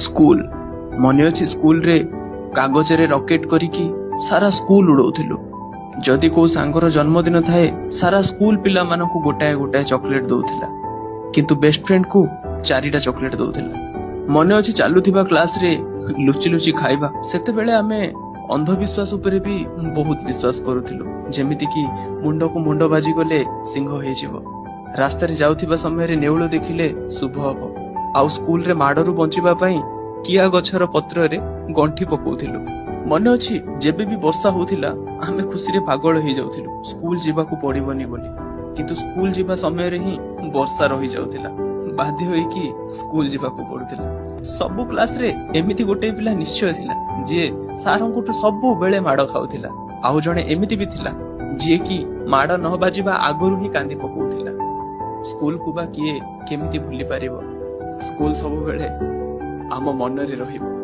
School मन अच्छी school रे कागज रे रॉकेट करिकी सारा स्कूल उड़ौथिलु। जदि को सांगर जन्मदिन थाए सारा स्कूल पिला मानकु गोटाए गोटाए चॉकलेट दउथिला, किंतु बेस्ट फ्रेंड को 4टा चॉकलेट दउथिला। मन अच्छी चालुथिबा क्लास रे लुचि लुचि खाइबा। सेते बेले आमे अंधविश्वास उपरे भी बहुत विश्वास करुथिलु, जेमिति कि मुंड को मुंड बाजी गले सिंह होई जिवो, रास्ता रे जाउथिबा समय रे नेउल देखिले शुभ हबो, आउ स्कूल रे माडरू बंचिबा पई किया गछर पत्र रे गंठी पकौथिलु। मन अछि जेबे भी वर्षा होथिला आमे खुशी रे पागल होई जाउथिलु स्कूल जीवाकू पड़िबनी बोली, किंतु स्कूल जीवा समय रे ही वर्षा रही जाउथिला, बाध्य होई कि स्कूल जीवाकू पड़ुथिला। सबु क्लास रे एमिति गोटे पिला निश्चय थिला जे सारंकुटु सबु बेले माड खाउथिला, आउ जणे एमिति भी थिला जे कि माड न बाजिबा आगरु ही कांदी पकौथिला। स्कूल को बा किए केमिति भूली पारिबो, स्कूल सबु बेले आम मन रे रहिबो।